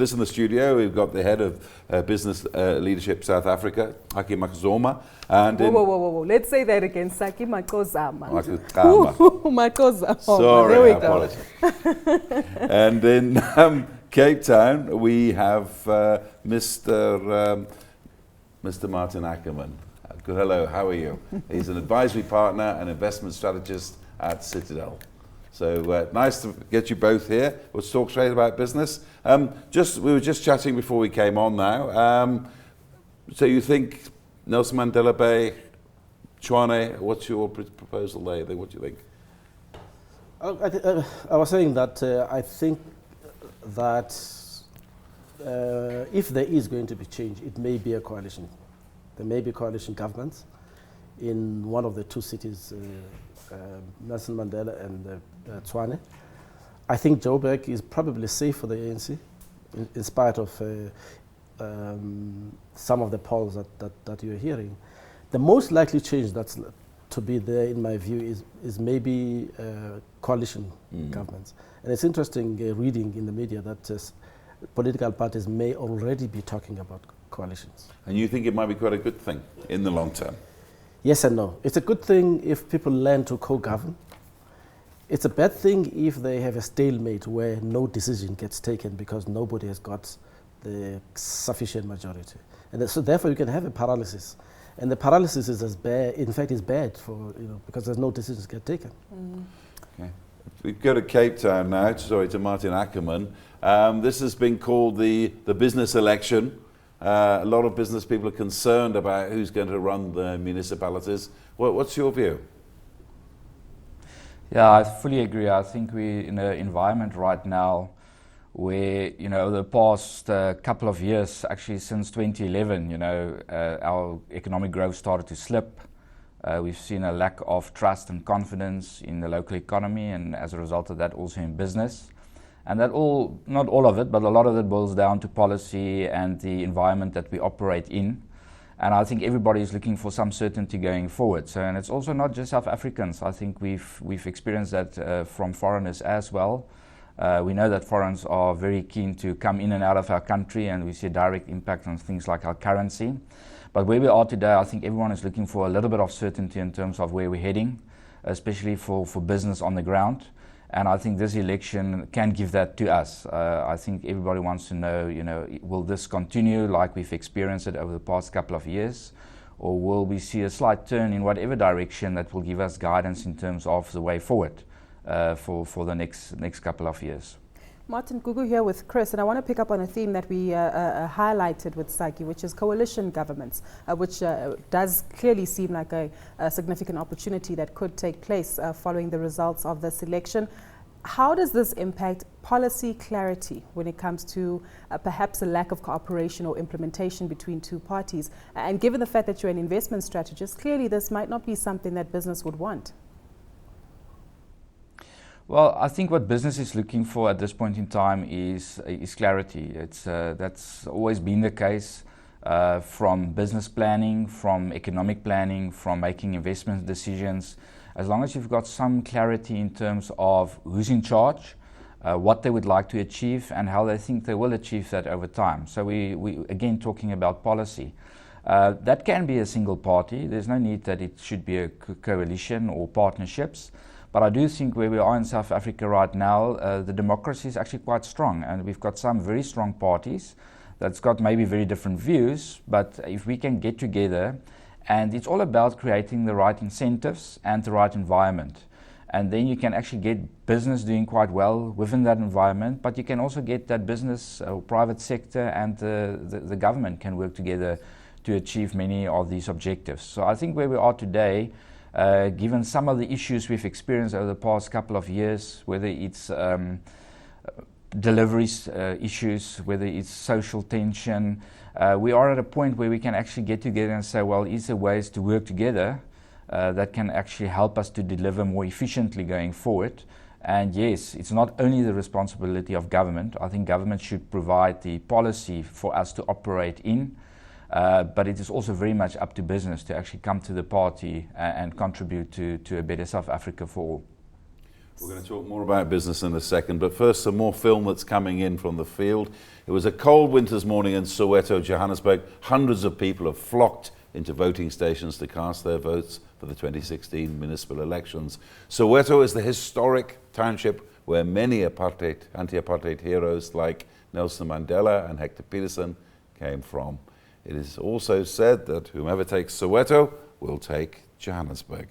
with us in the studio, we've got the head of Business Leadership South Africa, Saki Macozoma. And whoa. Let's say that again. Saki Macozoma. Macozoma. Sorry, there we I go. apologize. And in Cape Town, we have Mr. Maarten Ackerman. Good, hello, how are you? He's an advisory partner and investment strategist at Citadel. So nice to get you both here. We'll talk straight about business. We were just chatting before we came on now. So you think Nelson Mandela Bay, Tshwane, what's your proposal there? What do you think? I was saying that I think that if there is going to be change, it may be a coalition. There may be coalition governments in one of the two cities, Nelson Mandela and Tshwane. I think Joburg is probably safe for the ANC, in spite of some of the polls that you're hearing. The most likely change that's to be there, in my view, is maybe coalition governments. And it's interesting reading in the media that political parties may already be talking about coalitions. And you think it might be quite a good thing in the long term? Yes and no. It's a good thing if people learn to co-govern. It's a bad thing if they have a stalemate where no decision gets taken because nobody has got the sufficient majority. And so therefore you can have a paralysis. And the paralysis is as bad, in fact, is bad for, because there's no decisions get taken. Okay. We go to Cape Town now, to Maarten Ackerman. This has been called the business election. A lot of business people are concerned about who's going to run the municipalities. What's your view? Yeah, I fully agree. I think we're in an environment right now where, the past couple of years, actually since 2011, our economic growth started to slip. We've seen a lack of trust and confidence in the local economy, and as a result of that, also in business. And that not all of it, but a lot of it boils down to policy and the environment that we operate in. And I think everybody is looking for some certainty going forward. So, and it's also not just South Africans. I think we've experienced that from foreigners as well. We know that foreigners are very keen to come in and out of our country, and we see a direct impact on things like our currency. But where we are today, I think everyone is looking for a little bit of certainty in terms of where we're heading, especially for business on the ground. And I think this election can give that to us. I think everybody wants to know, will this continue like we've experienced it over the past couple of years? Or will we see a slight turn in whatever direction that will give us guidance in terms of the way forward for the next couple of years? Maarten, Gugu here with Chris, and I want to pick up on a theme that we highlighted with Saki, which is coalition governments, which does clearly seem like a significant opportunity that could take place following the results of this election. How does this impact policy clarity when it comes to perhaps a lack of cooperation or implementation between two parties? And given the fact that you're an investment strategist, clearly this might not be something that business would want. Well, I think what business is looking for at this point in time is clarity. That's always been the case from business planning, from economic planning, from making investment decisions. As long as you've got some clarity in terms of who's in charge, what they would like to achieve, and how they think they will achieve that over time. So we again talking about policy. That can be a single party. There's no need that it should be a coalition or partnerships. But I do think where we are in South Africa right now, the democracy is actually quite strong, and we've got some very strong parties that's got maybe very different views, but if we can get together, and it's all about creating the right incentives and the right environment. And then you can actually get business doing quite well within that environment, but you can also get that business or private sector and the government can work together to achieve many of these objectives. So I think where we are today, given some of the issues we've experienced over the past couple of years, whether it's deliveries issues, whether it's social tension, we are at a point where we can actually get together and say, well, is there ways to work together that can actually help us to deliver more efficiently going forward? And yes, it's not only the responsibility of government. I think government should provide the policy for us to operate in. But it is also very much up to business to actually come to the party and contribute to a better South Africa for all. We're going to talk more about business in a second, but first some more film that's coming in from the field. It was a cold winter's morning in Soweto, Johannesburg. Hundreds of people have flocked into voting stations to cast their votes for the 2016 municipal elections. Soweto is the historic township where many anti-apartheid heroes like Nelson Mandela and Hector Peterson came from. It is also said that whomever takes Soweto will take Johannesburg.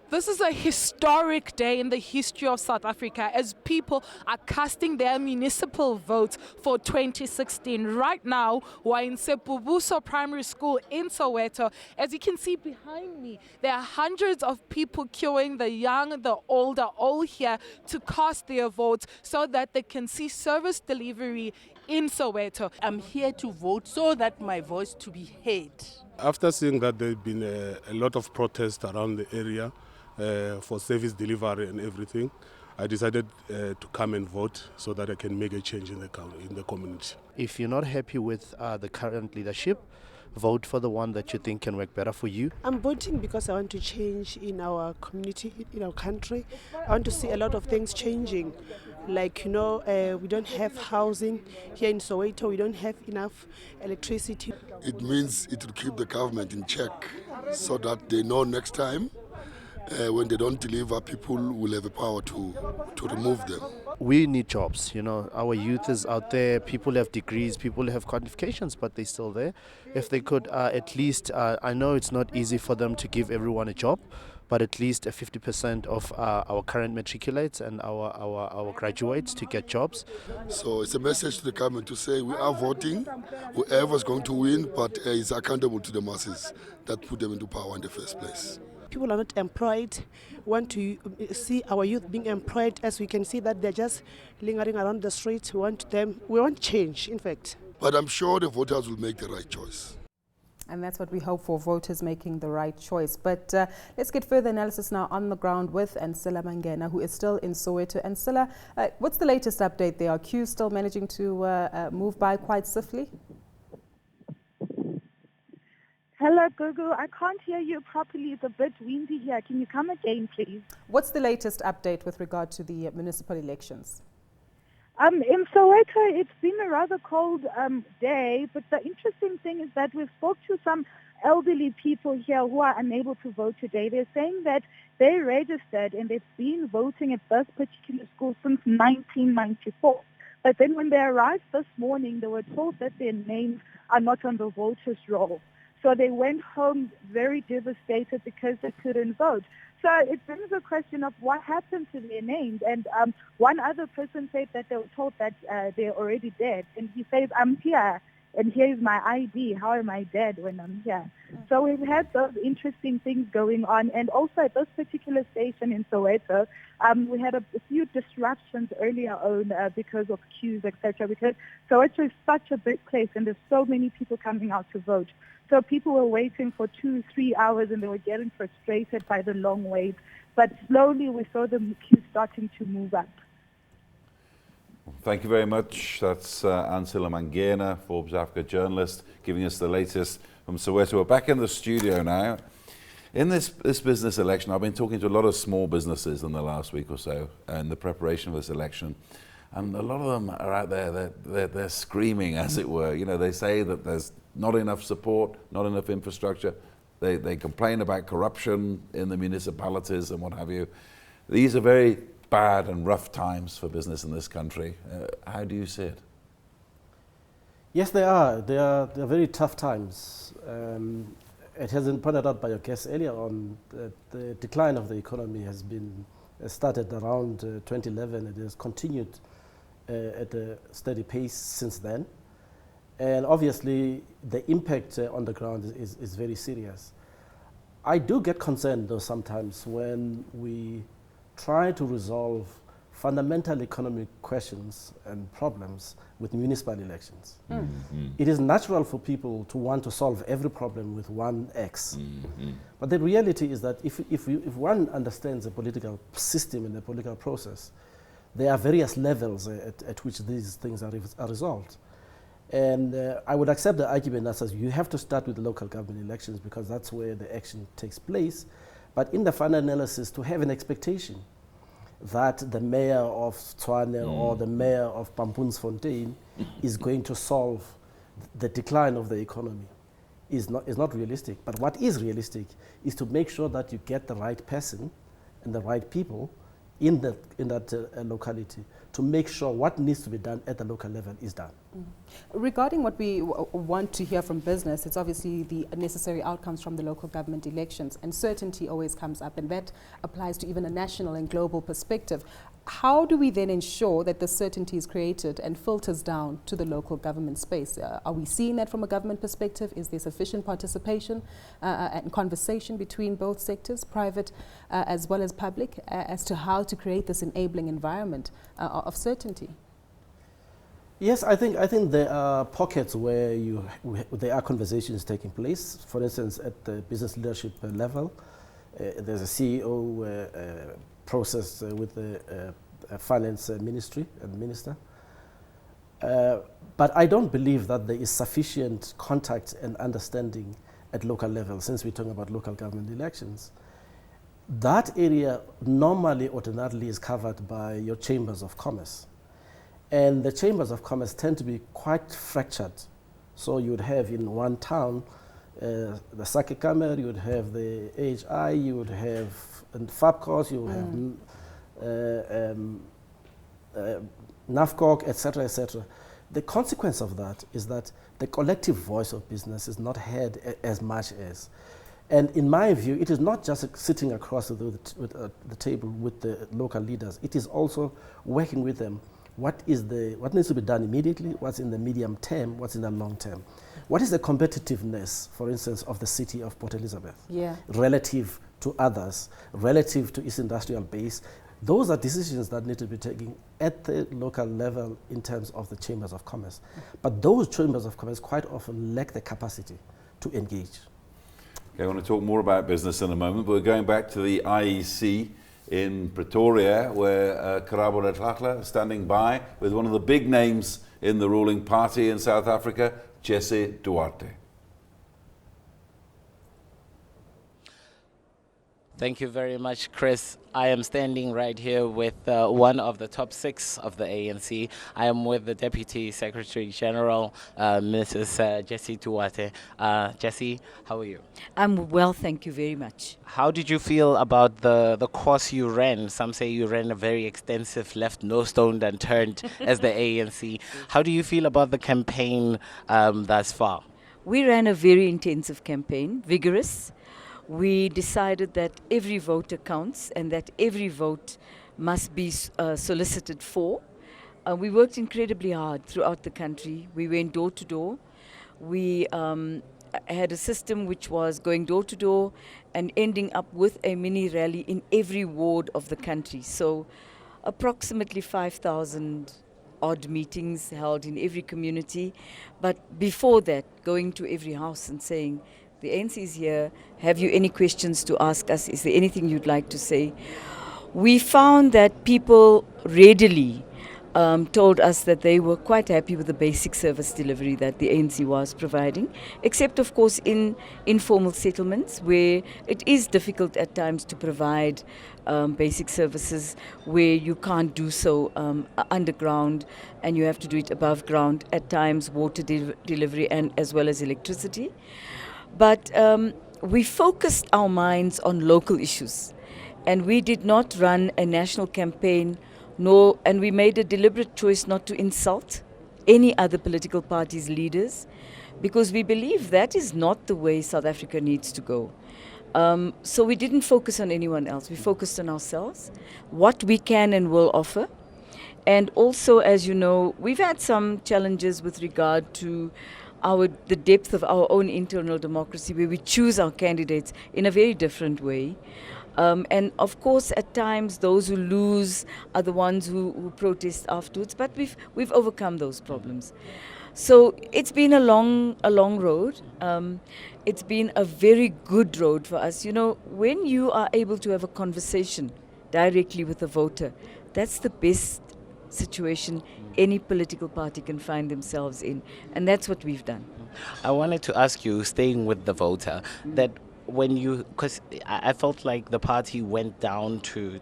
This is a historic day in the history of South Africa as people are casting their municipal votes for 2016. Right now, we're in Sepubuso Primary School in Soweto. As you can see behind me, there are hundreds of people queuing, the young, the old are all here to cast their votes so that they can see service delivery in Soweto. I'm here to vote so that my voice to be heard. After seeing that there have been a lot of protests around the area, for service delivery and everything, I decided to come and vote so that I can make a change in the community. If you're not happy with the current leadership, vote for the one that you think can work better for you. I'm voting because I want to change in our community, in our country. I want to see a lot of things changing. Like, we don't have housing here in Soweto, we don't have enough electricity. It means it will keep the government in check so that they know next time when they don't deliver, people will have the power to remove them. We need jobs, our youth is out there, people have degrees, people have qualifications, but they're still there. If they could at least, I know it's not easy for them to give everyone a job, but at least 50% of our current matriculates and our graduates to get jobs. So it's a message to the government to say we are voting, whoever's going to win, but is accountable to the masses that put them into power in the first place. People are not employed. We want to see our youth being employed, as we can see that they're just lingering around the streets. We want change, in fact. But I'm sure the voters will make the right choice. And that's what we hope for, voters making the right choice. But let's get further analysis now on the ground with Saki Macozoma, who is still in Soweto. And Saki, what's the latest update there? Are queues still managing to move by quite swiftly? Hello, Gugu. I can't hear you properly. It's a bit windy here. Can you come again, please? What's the latest update with regard to the municipal elections? In Soweto, it's been a rather cold day, but the interesting thing is that we've spoke to some elderly people here who are unable to vote today. They're saying that they registered and they've been voting at this particular school since 1994. But then when they arrived this morning, they were told that their names are not on the voters' roll. So they went home very devastated because they couldn't vote. So it brings a question of what happened to their names. And one other person said that they were told that they're already dead. And he says, I'm here, and here is my ID. How am I dead when I'm here? So we've had those interesting things going on. And also at this particular station in Soweto, we had a few disruptions earlier on because of queues, etc. Because Soweto is such a big place and there's so many people coming out to vote. So people were waiting for 2-3 hours and they were getting frustrated by the long wait. But slowly we saw the queue starting to move up. Thank you very much. That's Saki Macozoma, Forbes Africa journalist, giving us the latest from Soweto. We're back in the studio now. In this business election, I've been talking to a lot of small businesses in the last week or so in the preparation of this election. And a lot of them are out there, they're screaming, as it were. They say that there's not enough support, not enough infrastructure. They complain about corruption in the municipalities and what have you. These are very bad and rough times for business in this country. How do you see it? Yes, they are. They are very tough times. It has been pointed out by your guest earlier on that the decline of the economy has been started around 2011. It has continued at a steady pace since then. And obviously, the impact on the ground is very serious. I do get concerned, though, sometimes when we try to resolve fundamental economic questions and problems with municipal elections. Mm-hmm. It is natural for people to want to solve every problem with one X. Mm-hmm. But the reality is that if one understands the political system and the political process, there are various levels at which these things are resolved. And I would accept the argument that says you have to start with the local government elections because that's where the action takes place. But in the final analysis, to have an expectation that the mayor of Tshwane or the mayor of Pampunsfontein is going to solve the decline of the economy is not realistic. But what is realistic is to make sure that you get the right person and the right people in that locality to make sure what needs to be done at the local level is done. Regarding what we want to hear from business, it's obviously the necessary outcomes from the local government elections, and certainty always comes up, and that applies to even a national and global perspective. How do we then ensure that the certainty is created and filters down to the local government space? Are we seeing that from a government perspective? Is there sufficient participation and conversation between both sectors, private as well as public, as to how to create this enabling environment of certainty? Yes, I think there are pockets where there are conversations taking place. For instance, at the business leadership level, there's a CEO process with the finance ministry and minister. But I don't believe that there is sufficient contact and understanding at local level, since we're talking about local government elections. That area ordinarily is covered by your chambers of commerce. And the chambers of commerce tend to be quite fractured. So you would have in one town the Saki Macozoma, you would have the AHI, you would have FABCOS, you would have NAFCOC, etc., etc. The consequence of that is that the collective voice of business is not heard as much as. And in my view, it is not just sitting across the table with the local leaders. It is also working with them. What needs to be done immediately, what's in the medium term, what's in the long term. What is the competitiveness, for instance, of the city of Port Elizabeth relative to others, relative to its industrial base? Those are decisions that need to be taken at the local level in terms of the chambers of commerce. But those chambers of commerce quite often lack the capacity to engage. Okay, I want to talk more about business in a moment, but we're going back to the IEC in Pretoria, where Karabo Ratlahla is standing by with one of the big names in the ruling party in South Africa, Jesse Duarte. Thank you very much, Chris. I am standing right here with one of the top 6 of the ANC. I am with the Deputy Secretary General, Mrs. Jesse Duarte. Jesse, how are you? I'm well, thank you very much. How did you feel about the course you ran? Some say you ran a very extensive left, no stone unturned as the ANC. How do you feel about the campaign thus far? We ran a very intensive campaign, vigorous. We decided that every voter counts and that every vote must be solicited for. We worked incredibly hard throughout the country. We went door to door. We had a system which was going door to door and ending up with a mini rally in every ward of the country. So approximately 5,000 odd meetings held in every community. But before that, going to every house and saying, the ANC is here, have you any questions to ask us? Is there anything you'd like to say? We found that people readily told us that they were quite happy with the basic service delivery that the ANC was providing, except of course in informal settlements where it is difficult at times to provide basic services where you can't do so underground and you have to do it above ground, at times water delivery and as well as electricity. But we focused our minds on local issues, and we did not run a national campaign, and we made a deliberate choice not to insult any other political party's leaders, because we believe that is not the way South Africa needs to go. So we didn't focus on anyone else. We focused on ourselves, what we can and will offer. And also, as you know, we've had some challenges with regard to the depth of our own internal democracy, where we choose our candidates in a very different way. And of course, at times, those who lose are the ones who protest afterwards, but we've overcome those problems. So it's been a long road. It's been a very good road for us. You know, when you are able to have a conversation directly with the voter, that's the best situation any political party can find themselves in, and that's what we've done. I wanted to ask you, staying with the voter, that when you, because I felt like the party went down to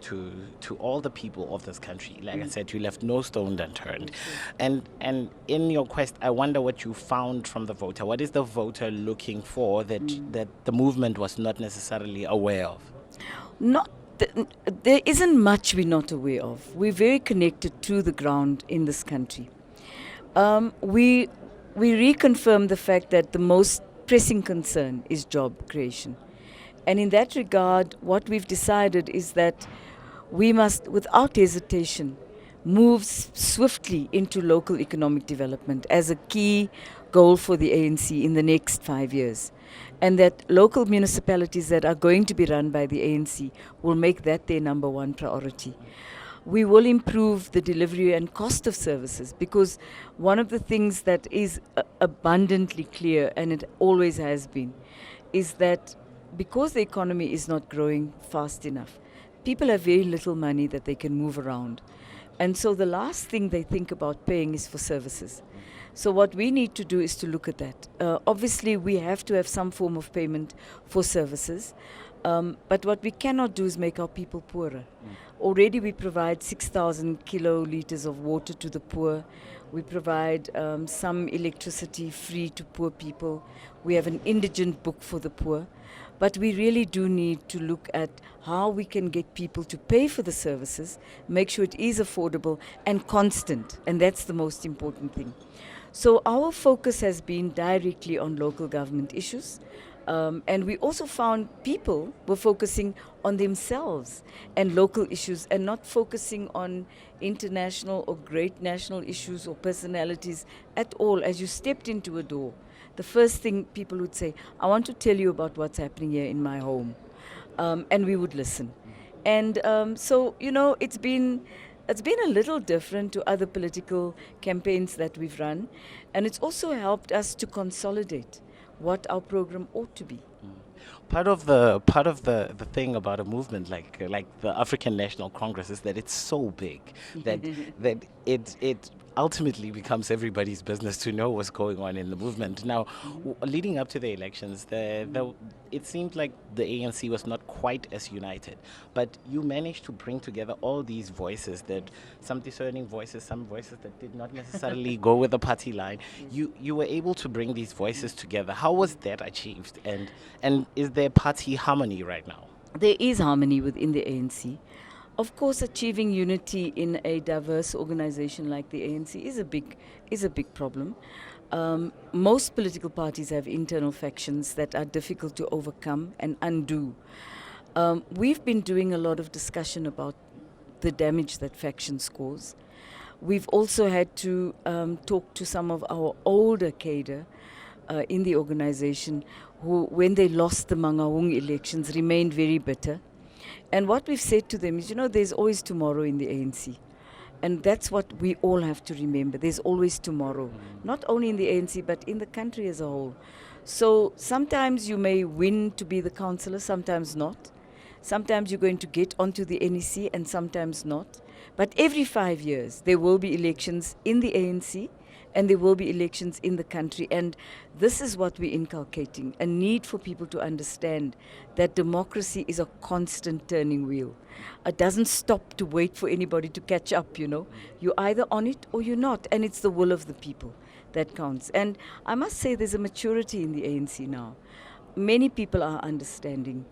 all the people of this country. Like I said, you left no stone unturned. And in your quest, I wonder what you found from the voter. What is the voter looking for that the movement was not necessarily aware of? There isn't much we're not aware of. We're very connected to the ground in this country. We reconfirm the fact that the most pressing concern is job creation. And in that regard, what we've decided is that we must, without hesitation, move swiftly into local economic development as a key goal for the ANC in the next 5 years. And that local municipalities that are going to be run by the ANC will make that their number one priority. We will improve the delivery and cost of services, because one of the things that is abundantly clear, and it always has been, is that because the economy is not growing fast enough, people have very little money that they can move around. And so the last thing they think about paying is for services. So what we need to do is to look at that. Obviously, we have to have some form of payment for services. But what we cannot do is make our people poorer. Already we provide 6,000 kiloliters of water to the poor. We provide some electricity free to poor people. We have an indigent book for the poor. But we really do need to look at how we can get people to pay for the services, make sure it is affordable and constant. And that's the most important thing. So our focus has been directly on local government issues. And we also found people were focusing on themselves and local issues and not focusing on international or great national issues or personalities at all. As you stepped into a door, the first thing people would say, I want to tell you about what's happening here in my home. And we would listen. And so, you know, it's been a little different to other political campaigns that we've run. And it's also helped us to consolidate what our program ought to be. Part of the thing about a movement like the African National Congress is that it's so big that it ultimately becomes everybody's business to know what's going on in the movement. Now, leading up to the elections, it seemed like the ANC was not quite as united, but you managed to bring together all these voices, that some discerning voices, some voices that did not necessarily go with the party line. You were able to bring these voices together. How was that achieved? And is there party harmony right now? There is harmony within the ANC. Of course, achieving unity in a diverse organization like the ANC is a big problem. Most political parties have internal factions that are difficult to overcome and undo. We've been doing a lot of discussion about the damage that factions cause. We've also had to talk to some of our older cadre in the organization who, when they lost the Mangaung elections, remained very bitter. And what we've said to them is, you know, there's always tomorrow in the ANC. And that's what we all have to remember. There's always tomorrow, not only in the ANC, but in the country as a whole. So sometimes you may win to be the councillor, sometimes not. Sometimes you're going to get onto the NEC and sometimes not. But every 5 years, there will be elections in the ANC and there will be elections in the country. And this is what we're inculcating, a need for people to understand that democracy is a constant turning wheel. It doesn't stop to wait for anybody to catch up, you know. You're either on it or you're not, and it's the will of the people that counts. And I must say there's a maturity in the ANC now. Many people are understanding.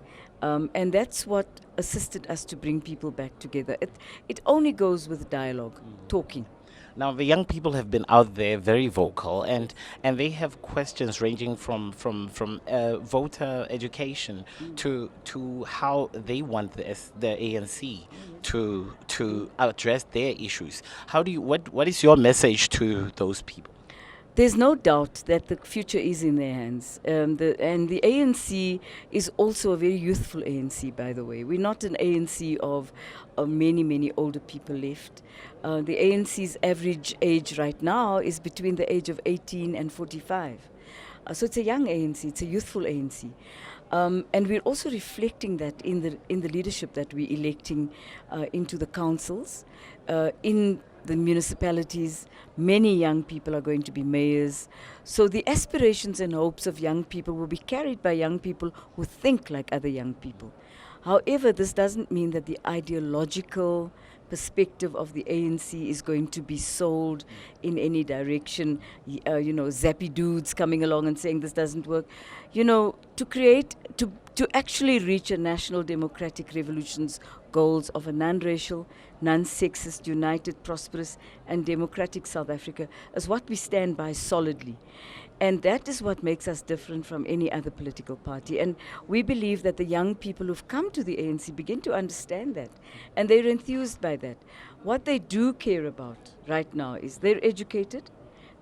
And that's what assisted us to bring people back together. It only goes with dialogue, talking. Now, the young people have been out there very vocal, and they have questions ranging from voter education to how they want the ANC to address their issues. What is your message to those people? There's no doubt that the future is in their hands. And the ANC is also a very youthful ANC, by the way. We're not an ANC of many, many older people left. The ANC's average age right now is between the age of 18 and 45. So it's a young ANC, it's a youthful ANC. And we're also reflecting that in the leadership that we're electing into the councils, in the municipalities. Many young people are going to be mayors. So the aspirations and hopes of young people will be carried by young people who think like other young people. However, this doesn't mean that the ideological perspective of the ANC is going to be sold in any direction. Zappy dudes coming along and saying this doesn't work. To actually reach a national democratic revolution's goals of a non-racial, non-sexist, united, prosperous and democratic South Africa is what we stand by solidly. And that is what makes us different from any other political party. And we believe that the young people who've come to the ANC begin to understand that. And they're enthused by that. What they do care about right now is they're educated,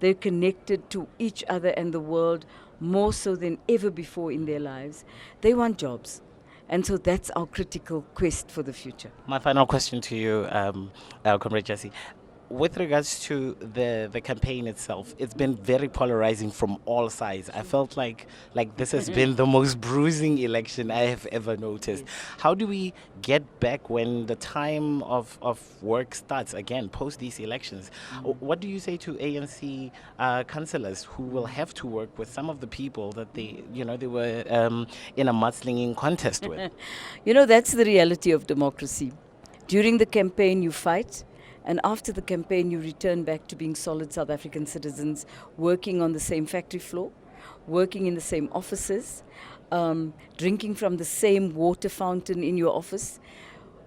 they're connected to each other and the world more so than ever before in their lives. They want jobs. And so that's our critical quest for the future. My final question to you, Comrade Jesse. With regards to the campaign itself, it's been very polarizing from all sides. I felt like this has been the most bruising election I have ever noticed. How do we get back when the time of work starts again, post these elections? What do you say to ANC councillors who will have to work with some of the people that they were in a mudslinging contest with? That's the reality of democracy. During the campaign, you fight. And after the campaign, you return back to being solid South African citizens, working on the same factory floor, working in the same offices, drinking from the same water fountain in your office.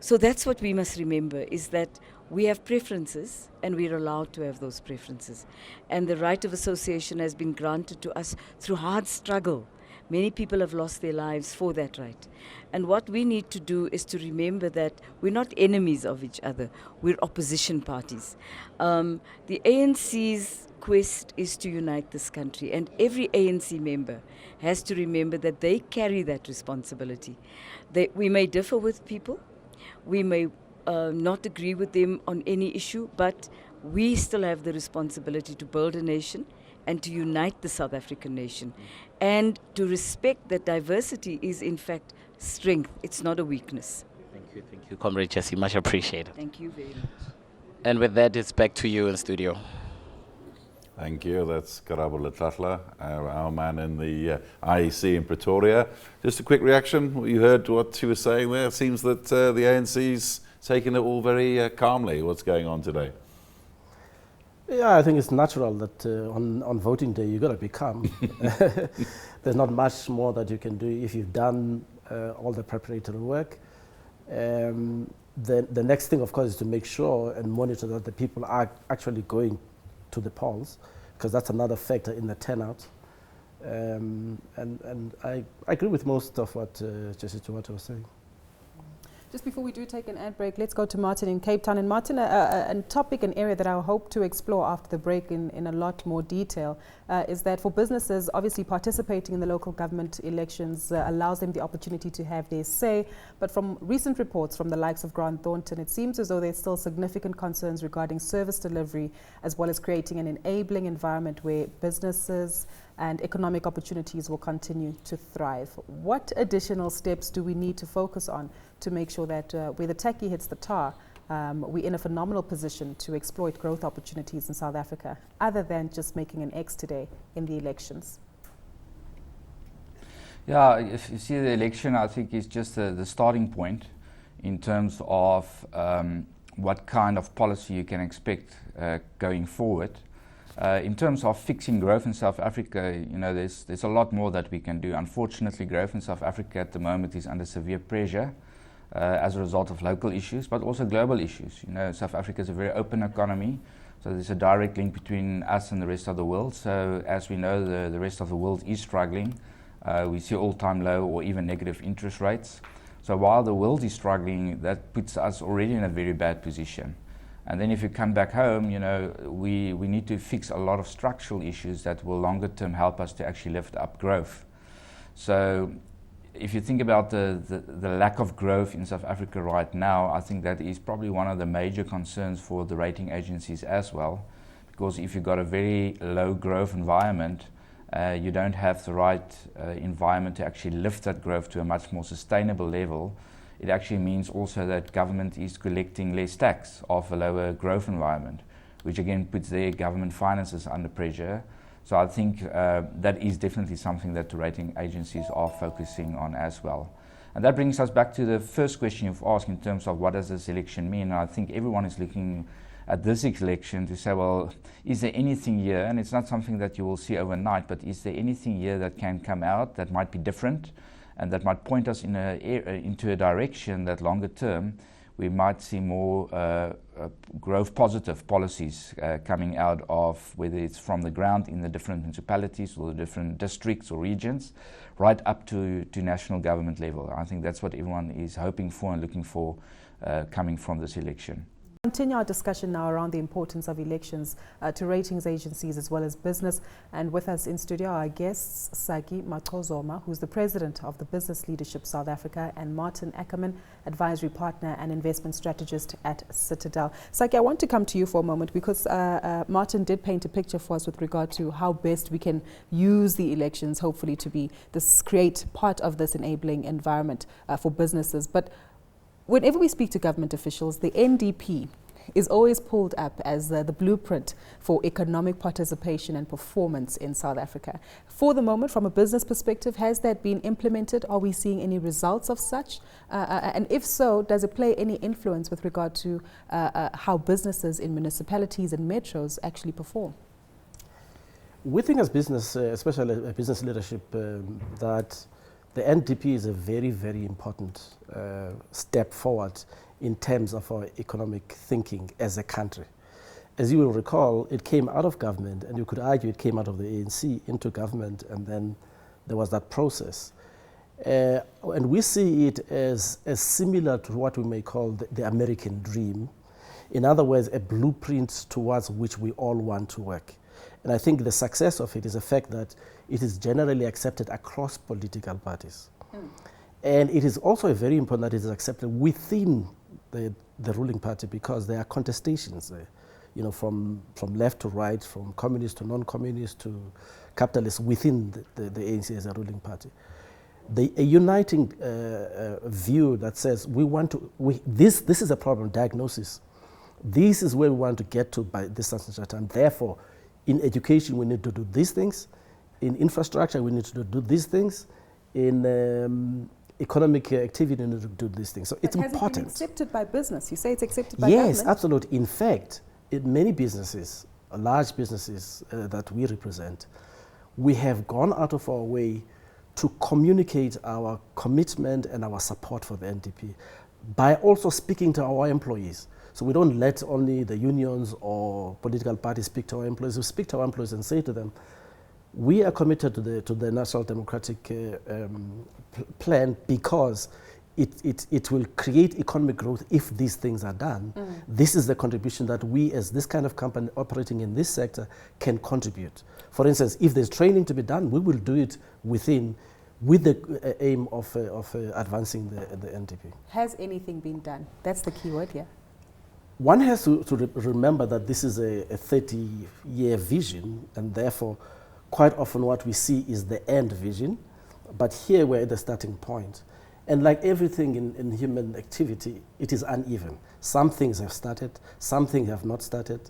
So that's what we must remember, is that we have preferences and we're allowed to have those preferences. And the right of association has been granted to us through hard struggle. Many people have lost their lives for that right. And what we need to do is to remember that we're not enemies of each other. We're opposition parties. The ANC's quest is to unite this country. And every ANC member has to remember that they carry that responsibility. We may differ with people. We may not agree with them on any issue. But we still have the responsibility to build a nation and to unite the South African nation, and to respect that diversity is in fact strength. It's not a weakness. Thank you, Comrade Jesse. Much appreciated. Thank you very much. And with that, it's back to you in studio. Thank you. That's Karabo Letlatla, our man in the IEC in Pretoria. Just a quick reaction. You heard what she was saying there. It seems that the ANC's taking it all very calmly. What's going on today? Yeah, I think it's natural that on voting day you got to be calm. There's not much more that you can do if you've done all the preparatory work. The next thing, of course, is to make sure and monitor that the people are actually going to the polls, because that's another factor in the turnout. And I agree with most of what Jesse Tuwata was saying. Just before we do take an ad break, let's go to Maarten in Cape Town. And Maarten, a topic, an area that I hope to explore after the break in a lot more detail is that for businesses, obviously participating in the local government elections allows them the opportunity to have their say. But from recent reports from the likes of Grant Thornton, it seems as though there's still significant concerns regarding service delivery, as well as creating an enabling environment where businesses and economic opportunities will continue to thrive. What additional steps do we need to focus on to make sure that where the techie hits the tar, we're in a phenomenal position to exploit growth opportunities in South Africa, other than just making an X today in the elections? Yeah, if you see the election, I think is just the starting point in terms of what kind of policy you can expect going forward. In terms of fixing growth in South Africa, there's a lot more that we can do. Unfortunately, growth in South Africa at the moment is under severe pressure as a result of local issues, but also global issues. South Africa is a very open economy, so there's a direct link between us and the rest of the world. So as we know, the rest of the world is struggling. We see all-time low or even negative interest rates. So while the world is struggling, that puts us already in a very bad position. And then if you come back home, we need to fix a lot of structural issues that will longer term help us to actually lift up growth. So if you think about the lack of growth in South Africa right now, I think that is probably one of the major concerns for the rating agencies as well. Because if you've got a very low growth environment, you don't have the right environment to actually lift that growth to a much more sustainable level it actually means also that government is collecting less tax of a lower growth environment, which again puts their government finances under pressure. So I think that is definitely something that the rating agencies are focusing on as well. And that brings us back to the first question you've asked in terms of what does this election mean. And I think everyone is looking at this election to say, well, is there anything here, and it's not something that you will see overnight, but is there anything here that can come out that might be different and that might point us into a direction that longer term we might see more growth positive policies coming out of, whether it's from the ground in the different municipalities or the different districts or regions, right up to national government level. I think that's what everyone is hoping for and looking for coming from this election. Continue our discussion now around the importance of elections to ratings agencies as well as business. And with us in studio are our guests, Saki Macozoma, who's the president of the Business Leadership South Africa, and Maarten Ackerman, advisory partner and investment strategist at Citadel. Saki, I want to come to you for a moment because Maarten did paint a picture for us with regard to how best we can use the elections, hopefully to be this, create part of this enabling environment for businesses. But whenever we speak to government officials, the NDP is always pulled up as the blueprint for economic participation and performance in South Africa. For the moment, from a business perspective, has that been implemented? Are we seeing any results of such? And if so, does it play any influence with regard to how businesses in municipalities and metros actually perform? We think as business, especially business leadership, that the NDP is a very, very important step forward in terms of our economic thinking as a country. As you will recall, it came out of government, and you could argue it came out of the ANC into government, and then there was that process. And we see it as similar to what we may call the American dream. In other words, a blueprint towards which we all want to work. And I think the success of it is the fact that it is generally accepted across political parties. And it is also very important that it is accepted within the ruling party, because there are contestations there, you know, from left to right, from communist to non-communist to capitalist within the ANC as a ruling party. A uniting view that says this is a problem diagnosis. This is where we want to get to by this time. Therefore, in education, we need to do these things. In infrastructure, we need to do these things. In economic activity, we need to do these things. So it's important. Has it been accepted by business? You say it's accepted by government? Yes, absolutely. In fact, in many businesses, large businesses that we represent, we have gone out of our way to communicate our commitment and our support for the NDP by also speaking to our employees. So we don't let only the unions or political parties speak to our employees. We speak to our employees and say to them, we are committed to the National Democratic Plan because it will create economic growth if these things are done. This is the contribution that we, as this kind of company operating in this sector, can contribute. For instance, if there's training to be done, we will do it with the aim of advancing the NDP. Has anything been done? That's the key word here. One has to remember that this is a 30-year vision, and therefore quite often what we see is the end vision, but here we're at the starting point. And like everything in human activity, it is uneven. Some things have started, some things have not started.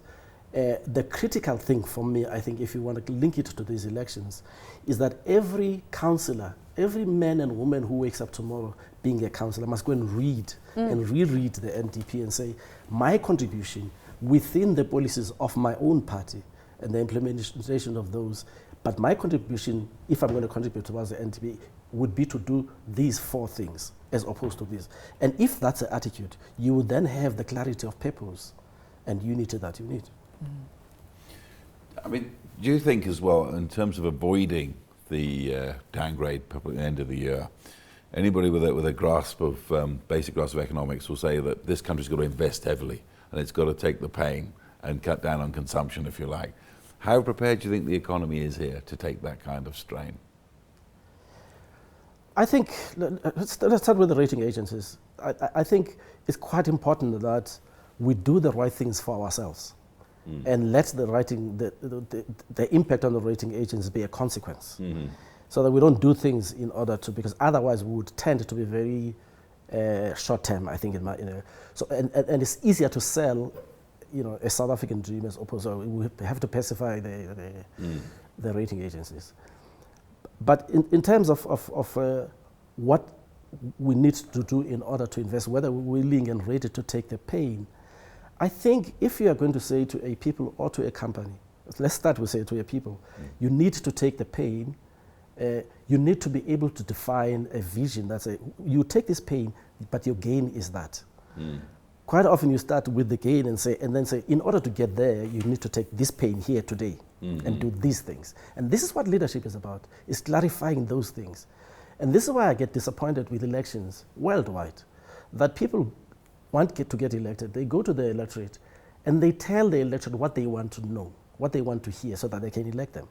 The critical thing for me, I think, if you want to link it to these elections, is that every councillor, every man and woman who wakes up tomorrow being a councillor must go and read and reread the NDP and say, my contribution within the policies of my own party and the implementation of those, but my contribution, if I'm going to contribute towards the NDP, would be to do these 4 things as opposed to this. And if that's the attitude, you would then have the clarity of purpose and unity that you need. I mean, do you think as well, in terms of avoiding the downgrade at the end of the year, anybody with a grasp of basic grasp of economics will say that this country's got to invest heavily and it's got to take the pain and cut down on consumption, if you like. How prepared do you think the economy is here to take that kind of strain? I think, let's start with the rating agencies. I think it's quite important that we do the right things for ourselves and let the impact on the rating agencies be a consequence. So that we don't do things in order to, because otherwise we would tend to be very short term, I think. So and it's easier to sell, a South African dream as opposed to we have to pacify the rating agencies. But in terms of what we need to do in order to invest, whether we're willing and ready to take the pain, I think if you are going to say to a people or to a company, let's start with say to a people, you need to take the pain. You need to be able to define a vision that say you take this pain, but your gain is that. Quite often you start with the gain and then say, in order to get there, you need to take this pain here today and do these things. And this is what leadership is about, is clarifying those things. And this is why I get disappointed with elections worldwide, that people want to get elected. They go to the electorate and they tell the electorate what they want to know, what they want to hear so that they can elect them.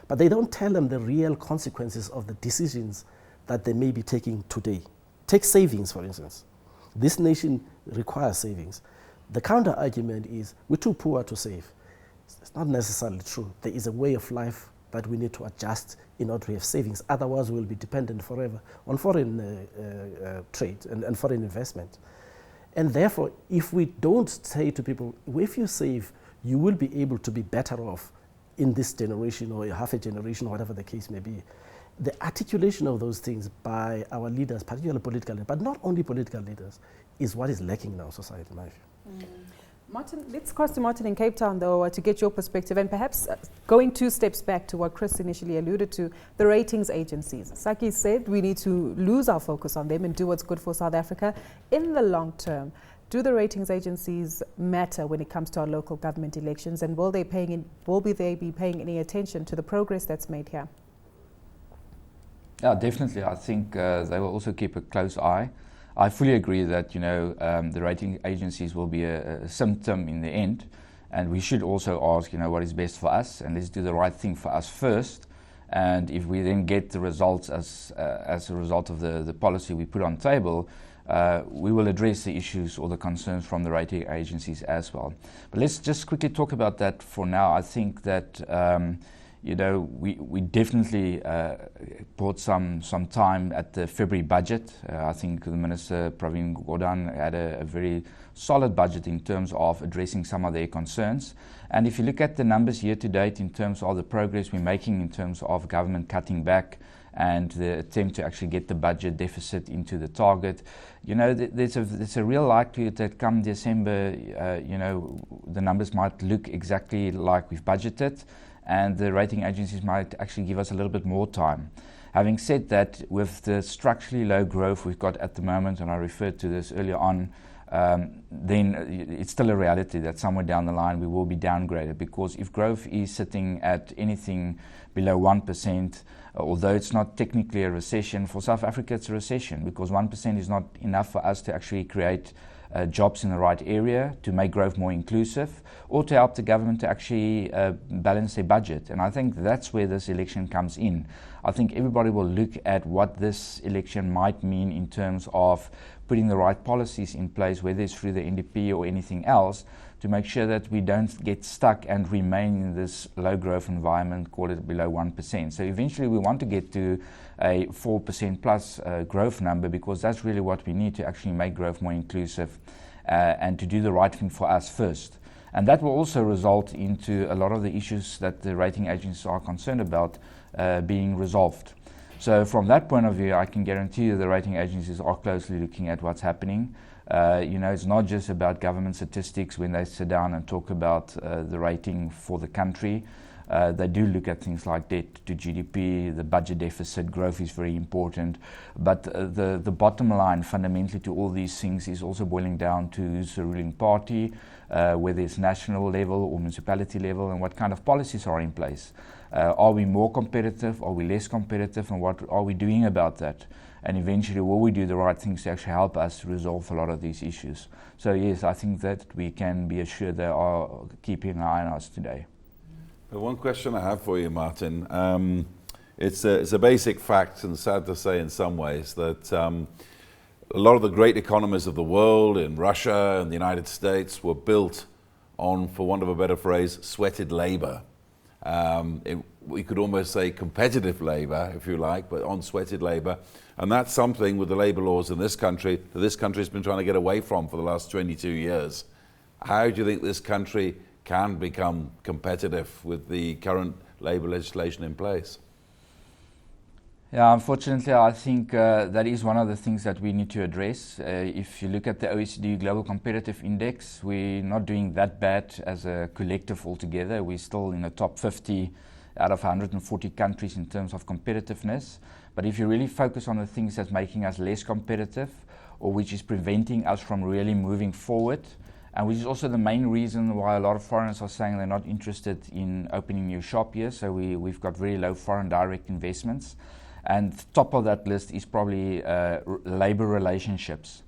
But they don't tell them the real consequences of the decisions that they may be taking today. Take savings, for instance. This nation requires savings. The counter argument is we're too poor to save. It's not necessarily true. There is a way of life that we need to adjust in order to have savings. Otherwise, we'll be dependent forever on foreign trade and foreign investment. And therefore, if we don't say to people, if you save, you will be able to be better off in this generation or half a generation, or whatever the case may be. The articulation of those things by our leaders, particularly political leaders, but not only political leaders, is what is lacking in our society, in my view. Maarten, let's cross to Maarten in Cape Town, though, to get your perspective, and perhaps going 2 steps back to what Chris initially alluded to, the ratings agencies. Saki said we need to lose our focus on them and do what's good for South Africa. In the long term, do the ratings agencies matter when it comes to our local government elections, and will they be paying any attention to the progress that's made here? Yeah, definitely. I think they will also keep a close eye. I fully agree that the rating agencies will be a symptom in the end, and we should also ask what is best for us, and let's do the right thing for us first. And if we then get the results as a result of the policy we put on the table, we will address the issues or the concerns from the rating agencies as well. But let's just quickly talk about that for now. I think that we definitely bought some time at the February budget. I think the Minister Pravin Gordhan had a very solid budget in terms of addressing some of their concerns. And if you look at the numbers year to date in terms of the progress we're making in terms of government cutting back and the attempt to actually get the budget deficit into the target, there's a real likelihood that come December, the numbers might look exactly like we've budgeted, and the rating agencies might actually give us a little bit more time. Having said that, with the structurally low growth we've got at the moment, and I referred to this earlier on, then it's still a reality that somewhere down the line we will be downgraded, because if growth is sitting at anything below 1%, although it's not technically a recession, for South Africa it's a recession, because 1% is not enough for us to actually create jobs in the right area, to make growth more inclusive, or to help the government to actually balance their budget. And I think that's where this election comes in. I think everybody will look at what this election might mean in terms of putting the right policies in place, whether it's through the NDP or anything else, to make sure that we don't get stuck and remain in this low growth environment, call it below 1%. So eventually we want to get to a 4% plus growth number, because that's really what we need to actually make growth more inclusive and to do the right thing for us first. And that will also result into a lot of the issues that the rating agencies are concerned about being resolved. So from that point of view, I can guarantee you the rating agencies are closely looking at what's happening. It's not just about government statistics when they sit down and talk about the rating for the country. They do look at things like debt to GDP, the budget deficit, growth is very important. But the bottom line fundamentally to all these things is also boiling down to who's the ruling party, whether it's national level or municipality level, and what kind of policies are in place. Are we more competitive? Are we less competitive? And what are we doing about that? And eventually, will we do the right things to actually help us to resolve a lot of these issues? So yes, I think that we can be assured they are keeping an eye on us today. One question I have for you, Maarten. It's a basic fact, and sad to say in some ways, that a lot of the great economies of the world, in Russia and the United States, were built on, for want of a better phrase, sweated labor. we could almost say competitive labour, if you like, but unsweated labour. And that's something with the labour laws in this country that this country has been trying to get away from for the last 22 years. How do you think this country can become competitive with the current labour legislation in place? Yeah, unfortunately, I think that is one of the things that we need to address. If you look at the OECD Global Competitive Index, we're not doing that bad as a collective altogether. We're still in the top 50 out of 140 countries in terms of competitiveness. But if you really focus on the things that's making us less competitive, or which is preventing us from really moving forward, and which is also the main reason why a lot of foreigners are saying they're not interested in opening new shop here. So we've got very low foreign direct investments. And top of that list is probably labor relationships.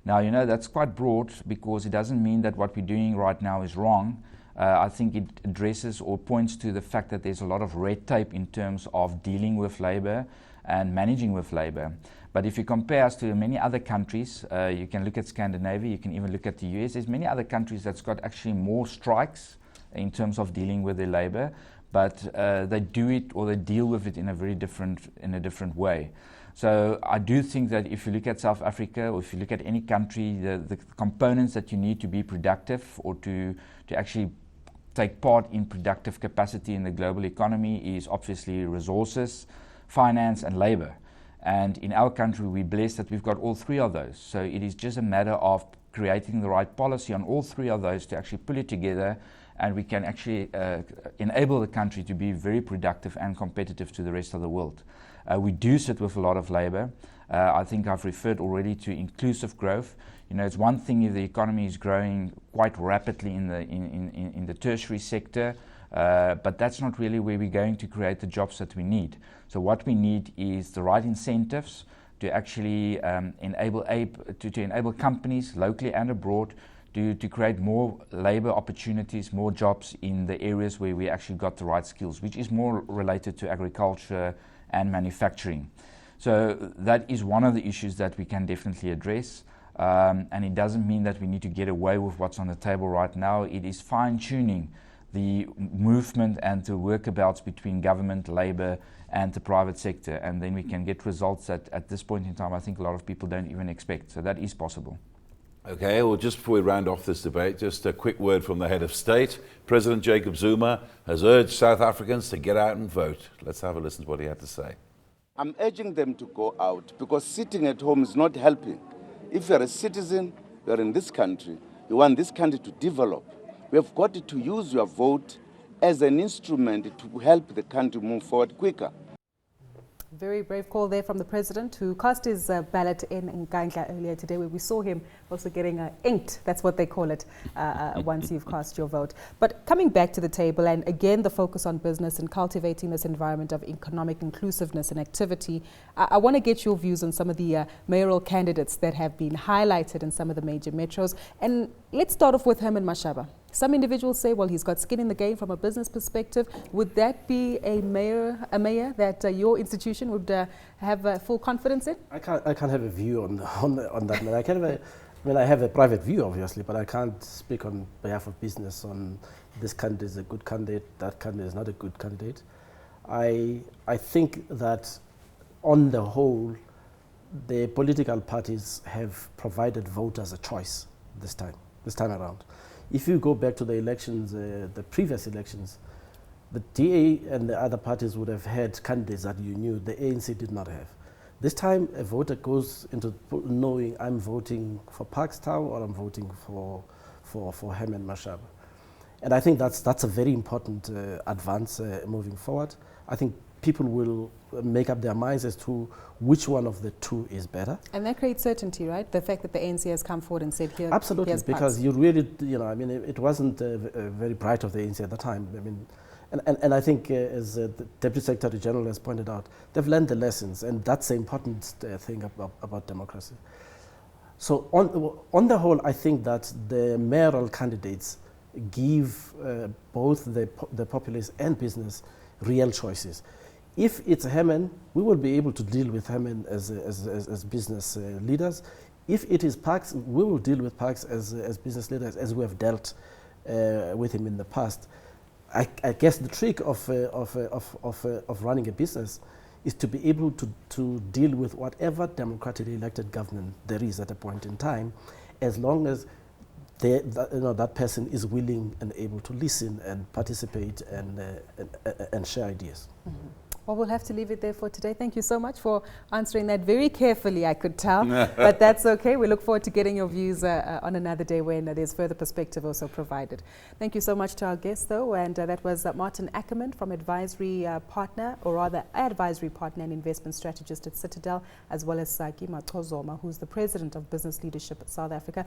Now, you know, that's quite broad because it doesn't mean that what we're doing right now is wrong. I think it addresses or points to the fact that there's a lot of red tape in terms of dealing with labor and managing with labor. But if you compare us to many other countries, you can look at Scandinavia, you can even look at the US, there's many other countries that's got actually more strikes in terms of dealing with their labor. But they do it or they deal with it in a different way. So I do think that if you look at South Africa or if you look at any country, the components that you need to be productive or to actually take part in productive capacity in the global economy is obviously resources, finance and labor. And in our country, we're blessed that we've got all three of those. So it is just a matter of creating the right policy on all three of those to actually pull it together, and we can actually enable the country to be very productive and competitive to the rest of the world. We do sit with a lot of labor. I think I've referred already to inclusive growth. You know, it's one thing if the economy is growing quite rapidly in the tertiary sector, but that's not really where we're going to create the jobs that we need. So what we need is the right incentives to actually enable companies locally and abroad to create more labor opportunities, more jobs in the areas where we actually got the right skills, which is more related to agriculture and manufacturing. So that is one of the issues that we can definitely address. And it doesn't mean that we need to get away with what's on the table right now. It is fine-tuning the movement and the workabouts between government, labor, and the private sector. And then we can get results that at this point in time, I think a lot of people don't even expect. So that is possible. Okay, well, just before we round off this debate, just a quick word from the head of state. President Jacob Zuma has urged South Africans to get out and vote. Let's have a listen to what he had to say. I'm urging them to go out because sitting at home is not helping. If you're a citizen, you're in this country, you want this country to develop, we have got to use your vote as an instrument to help the country move forward quicker. Very brave call there from the president, who cast his ballot in Nkandla earlier today, where we saw him also getting inked. That's what they call it once you've cast your vote. But coming back to the table, and again the focus on business and cultivating this environment of economic inclusiveness and activity, I want to get your views on some of the mayoral candidates that have been highlighted in some of the major metros. And let's start off with Herman Mashaba. Some individuals say, well, he's got skin in the game from a business perspective. Would that be a mayor that your institution would have full confidence in? I can't have a view on that. I have a private view, obviously, but I can't speak on behalf of business on this candidate is a good candidate, that candidate is not a good candidate. I think that on the whole, the political parties have provided voters a choice this time around. If you go back to the elections, the previous elections, the DA and the other parties would have had candidates that you knew the ANC did not have. This time, a voter goes into knowing I'm voting for Parkstown or I'm voting for Herman Mashaba. And I think that's a very important advance moving forward. I think people will make up their minds as to which one of the two is better. And that creates certainty, right? The fact that the ANC has come forward and said here. Absolutely, because you really, it wasn't very bright of the ANC at the time. And I think, as the Deputy Secretary General has pointed out, they've learned the lessons, and that's the important thing about democracy. So on the whole, I think that the mayoral candidates give both the populace and business real choices. If it's Herman, we will be able to deal with Herman as business leaders. If it is Parks, we will deal with Parks as business leaders, as we have dealt with him in the past. I guess the trick of running a business is to be able to deal with whatever democratically elected government there is at a point in time, as long as that person is willing and able to listen and participate and share ideas. Mm-hmm. Well, we'll have to leave it there for today. Thank you so much for answering that very carefully, I could tell. But that's okay. We look forward to getting your views on another day when there's further perspective also provided. Thank you so much to our guest, though. And that was Maarten Ackerman from Advisory Partner, or rather Advisory Partner and Investment Strategist at Citadel, as well as Saki Macozoma, who's the President of Business Leadership at South Africa.